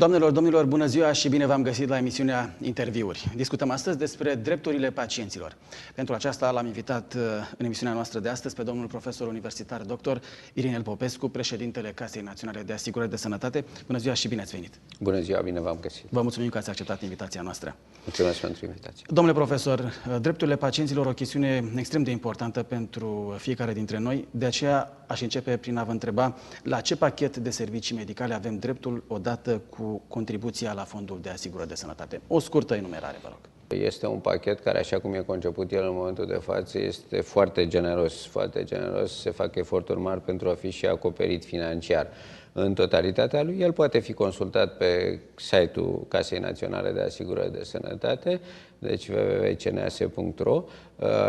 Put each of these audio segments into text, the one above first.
Doamnelor, domnilor, bună ziua și bine v-am găsit la emisiunea Interviuri. Discutăm astăzi despre drepturile pacienților. Pentru aceasta l-am invitat în emisiunea noastră de astăzi pe domnul profesor universitar dr. Irinel Popescu, președintele Casei Naționale de Asigurări de Sănătate. Bună ziua și bine ați venit! Bună ziua, bine v-am găsit! Vă mulțumim că ați acceptat invitația noastră. Mulțumesc pentru invitație. Domnule profesor, drepturile pacienților o chestiune extrem de importantă pentru fiecare dintre noi, de aceea aș începe prin a vă întreba la ce pachet de servicii medicale avem dreptul odată cu contribuția la Fondul de Asigurări de Sănătate. O scurtă enumerare, vă rog. Este un pachet care, așa cum e conceput el în momentul de față, este foarte generos, foarte generos. Se fac eforturi mari pentru a fi și acoperit financiar. În totalitatea lui, el poate fi consultat pe site-ul Casei Naționale de Asigurări de Sănătate, deci www.cnas.ro.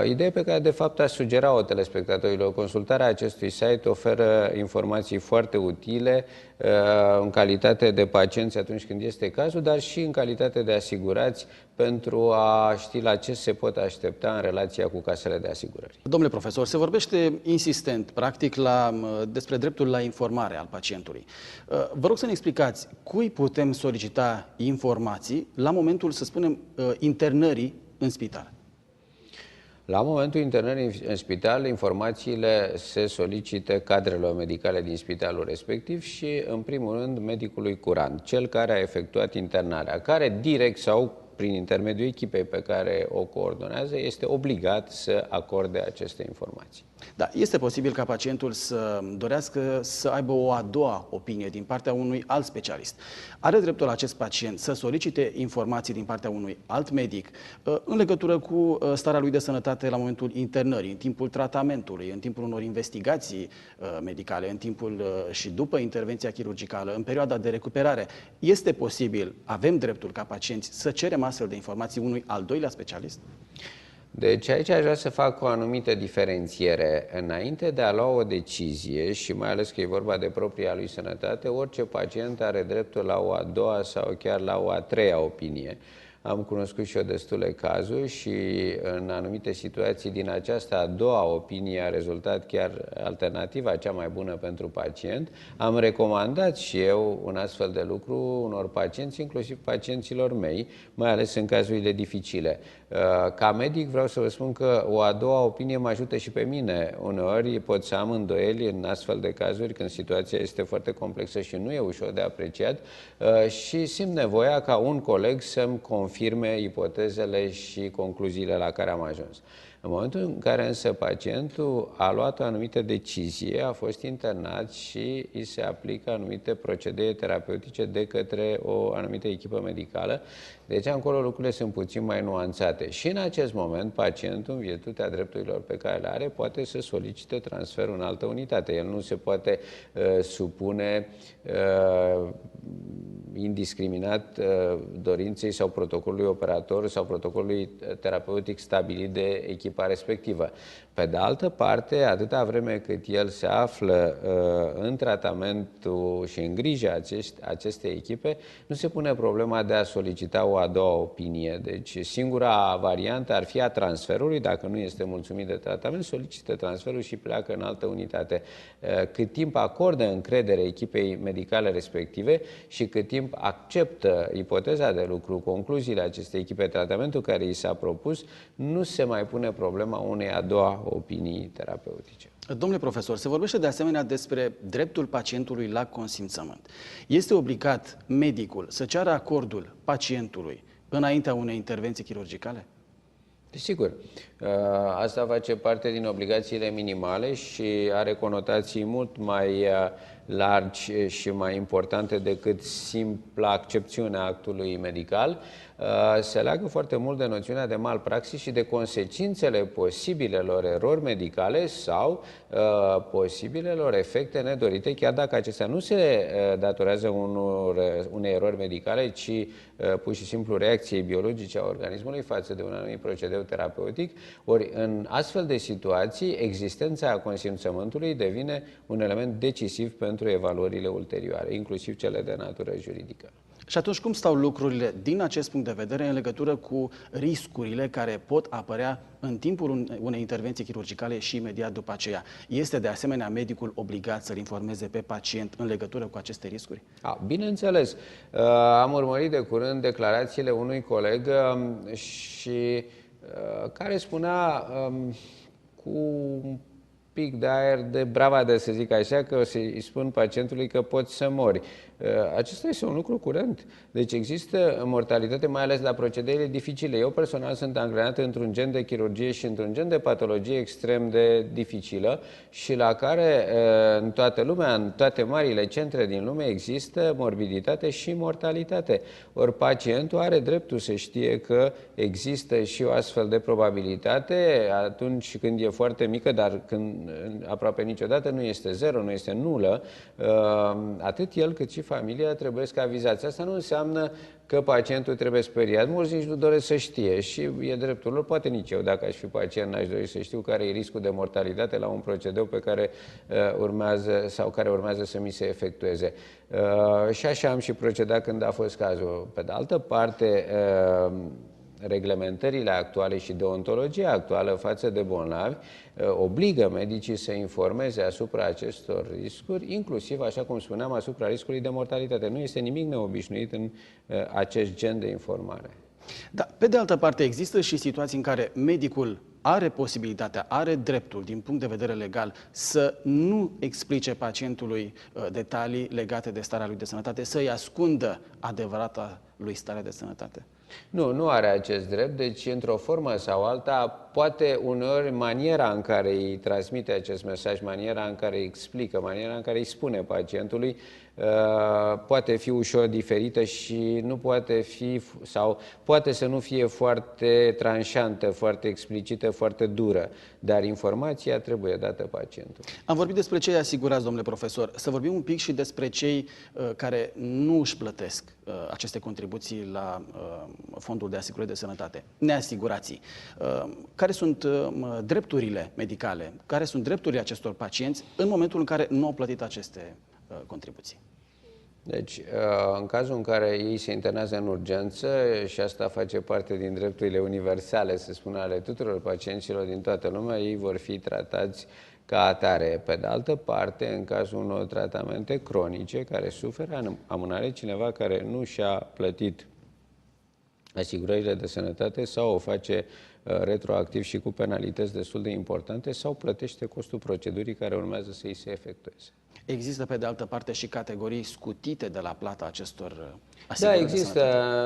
Ideea pe care, de fapt, aș sugera-o telespectatorilor, consultarea acestui site oferă informații foarte utile în calitate de pacienți atunci când este cazul, dar și în calitate de asigurați pentru a ști la ce se pot aștepta în relația cu casele de asigurări. Domnule profesor, se vorbește insistent, practic, despre dreptul la informare al pacientului. Vă rog să ne explicați cui putem solicita informații la momentul, să spunem, internării în spital. La momentul internării în spital, informațiile se solicită cadrelor medicale din spitalul respectiv și, în primul rând, medicului curant, cel care a efectuat internarea, care direct sau prin intermediul echipei pe care o coordonează, este obligat să acorde aceste informații. Da, este posibil ca pacientul să dorească să aibă o a doua opinie din partea unui alt specialist. Are dreptul acest pacient să solicite informații din partea unui alt medic în legătură cu starea lui de sănătate la momentul internării, în timpul tratamentului, în timpul unor investigații medicale, în timpul și după intervenția chirurgicală, în perioada de recuperare. Este posibil, avem dreptul ca pacienți să cerem astfel de informații unui al doilea specialist? Deci aici aș vrea să fac o anumită diferențiere. Înainte de a lua o decizie, și mai ales că e vorba de propria lui sănătate, orice pacient are dreptul la o a doua sau chiar la o a treia opinie. Am cunoscut și eu destule cazuri și în anumite situații din această a doua opinie a rezultat chiar alternativa cea mai bună pentru pacient. Am recomandat și eu un astfel de lucru unor pacienți, inclusiv pacienților mei, mai ales în cazurile dificile. Ca medic vreau să vă spun că o a doua opinie mă ajută și pe mine. Uneori pot să am îndoieli în astfel de cazuri când situația este foarte complexă și nu e ușor de apreciat și simt nevoia ca un coleg să-mi confirme ipotezele și concluziile la care am ajuns. În momentul în care însă pacientul a luat o anumită decizie, a fost internat și îi se aplică anumite procedee terapeutice de către o anumită echipă medicală, deci acolo lucrurile sunt puțin mai nuanțate. Și în acest moment, pacientul, în virtutea drepturilor pe care le are, poate să solicite transferul în altă unitate. El nu se poate supune indiscriminat dorinței sau protocolului operator sau protocolului terapeutic stabilit de echipa respectivă. Pe de altă parte, atâta vreme cât el se află în tratamentul și în grija acestei echipe, nu se pune problema de a solicita o a doua opinie. Deci singura variantă ar fi a transferului. Dacă nu este mulțumit de tratament, solicită transferul și pleacă în altă unitate. Cât timp acordă încredere echipei medicale respective și cât timp acceptă ipoteza de lucru, concluziile acestei echipe, tratamentul care i s-a propus, nu se mai pune problema unei a doua opinii terapeutice. Domnule profesor, se vorbește de asemenea despre dreptul pacientului la consimțământ. Este obligat medicul să ceară acordul pacientului înaintea unei intervenții chirurgicale? Desigur, asta face parte din obligațiile minimale și are conotații mult mai largi și mai importante decât simpla accepțiune a actului medical. Se leagă foarte mult de noțiunea de malpraxis și de consecințele posibilelor erori medicale sau posibilelor efecte nedorite, chiar dacă acestea nu se datorează unei erori medicale, ci pur și simplu reacției biologice a organismului față de un anumit procedeu terapeutic. Ori în astfel de situații, existența consimțământului devine un element decisiv pentru evaluările ulterioare, inclusiv cele de natură juridică. Și atunci cum stau lucrurile din acest punct de vedere în legătură cu riscurile care pot apărea în timpul unei intervenții chirurgicale și imediat după aceea? Este de asemenea medicul obligat să-l informeze pe pacient în legătură cu aceste riscuri? Bineînțeles. Am urmărit de curând declarațiile unui coleg și care spunea cu un pic de aer de bravadă, să zic așa, că o să-i spun pacientului că poți să mori. Acesta este un lucru curent. Deci există mortalitate, mai ales la procedeile dificile. Eu personal sunt angrenat într-un gen de chirurgie și într-un gen de patologie extrem de dificilă și la care în toată lumea, în toate marile centre din lume există morbiditate și mortalitate. Ori pacientul are dreptul să știe că există și o astfel de probabilitate atunci când e foarte mică, dar când aproape niciodată nu este zero, nu este nulă, atât el cât și familia trebuie să avizați. Asta nu înseamnă că pacientul trebuie speriat. Mulți nici nu doresc să știe și e dreptul lor. Poate nici eu, dacă aș fi pacient, n-aș dori să știu care e riscul de mortalitate la un procedeu pe care urmează sau care urmează să mi se efectueze. Și așa am și procedat când a fost cazul. Pe de altă parte, reglementările actuale și deontologia actuală față de bolnavi obligă medicii să informeze asupra acestor riscuri, inclusiv, așa cum spuneam, asupra riscului de mortalitate. Nu este nimic neobișnuit în acest gen de informare. Da, pe de altă parte, există și situații în care medicul are posibilitatea, are dreptul, din punct de vedere legal, să nu explice pacientului detalii legate de starea lui de sănătate, să-i ascundă adevărata lui stare de sănătate. Nu, nu are acest drept, deci într-o formă sau alta, poate uneori maniera în care îi transmite acest mesaj, maniera în care îi explică, maniera în care îi spune pacientului, poate fi ușor diferită și nu poate fi, sau poate să nu fie foarte tranșantă, foarte explicită, foarte dură, dar informația trebuie dată pacientului. Am vorbit despre cei asigurați, domnule profesor, să vorbim un pic și despre cei care nu își plătesc aceste contribuții la Fondul de Asigurări de Sănătate, neasigurații. Care sunt drepturile medicale, care sunt drepturile acestor pacienți în momentul în care nu au plătit aceste contribuții? Deci, în cazul în care ei se internează în urgență, și asta face parte din drepturile universale, să spun, ale tuturor pacienților din toată lumea, ei vor fi tratați ca atare. Pe de altă parte, în cazul unor tratamente cronice care suferă amânare, cineva care nu și-a plătit asigurările de sănătate sau o face retroactiv și cu penalități destul de importante sau plătește costul procedurii care urmează să îi se efectueze. Există, pe de altă parte, și categorii scutite de la plata acestor asigurări. Da, există.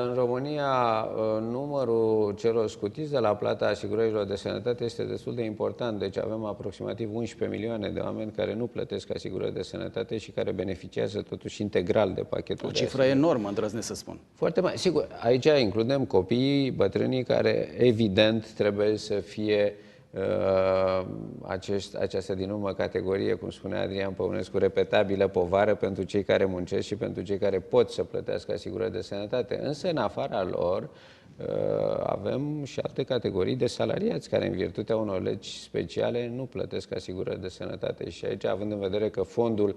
În România, numărul celor scutiți de la plata asigurărilor de sănătate este destul de important. Deci avem aproximativ 11 milioane de oameni care nu plătesc asigurări de sănătate și care beneficiază totuși integral de pachetul o cifră enormă, îndrăznesc să spun. Foarte mare. Sigur, aici includem copiii, bătrânii care, evident, trebuie să fie această din urmă categorie, cum spunea Adrian Păunescu, repetabilă povară pentru cei care muncesc și pentru cei care pot să plătească asigurări de sănătate. Însă, în afara lor, avem și alte categorii de salariați care, în virtutea unor legi speciale, nu plătesc asigurări de sănătate. Și aici, având în vedere că fondul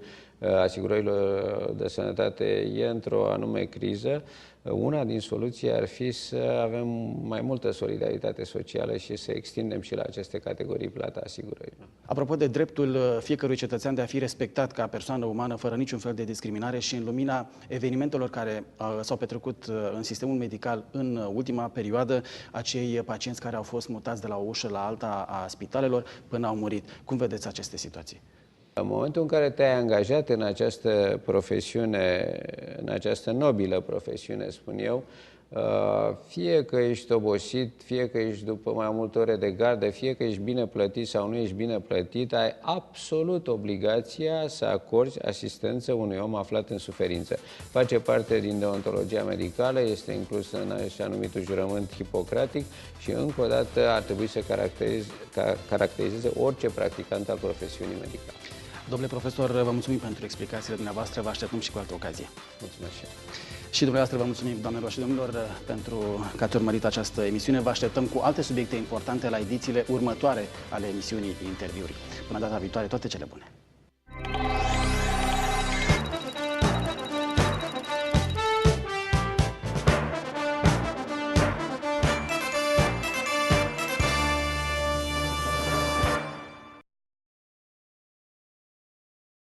asigurărilor de sănătate e într-o anume criză, una din soluții ar fi să avem mai multă solidaritate socială și să extindem și la aceste categorii plata asigurărilor. Apropo de dreptul fiecărui cetățean de a fi respectat ca persoană umană fără niciun fel de discriminare și în lumina evenimentelor care s-au petrecut în sistemul medical în ultima perioadă, acei pacienți care au fost mutați de la o ușă la alta a spitalelor până au murit. Cum vedeți aceste situații? În momentul în care te-ai angajat în această profesiune, în această nobilă profesiune, spun eu, fie că ești obosit, fie că ești după mai multe ore de gardă, fie că ești bine plătit sau nu ești bine plătit, ai absolut obligația să acorzi asistență unui om aflat în suferință. Face parte din deontologia medicală, este inclus în așa numitul jurământ hipocratic și încă o dată ar trebui să caracterizeze orice practicant al profesiunii medicale. Domnule profesor, vă mulțumim pentru explicațiile dumneavoastră, vă așteptăm și cu altă ocazie. Mulțumesc și eu. Și dumneavoastră vă mulțumim, doamnelor și domnilor, pentru că ați urmărit această emisiune. Vă așteptăm cu alte subiecte importante la edițiile următoare ale emisiunii Interviuri. Până data viitoare, toate cele bune!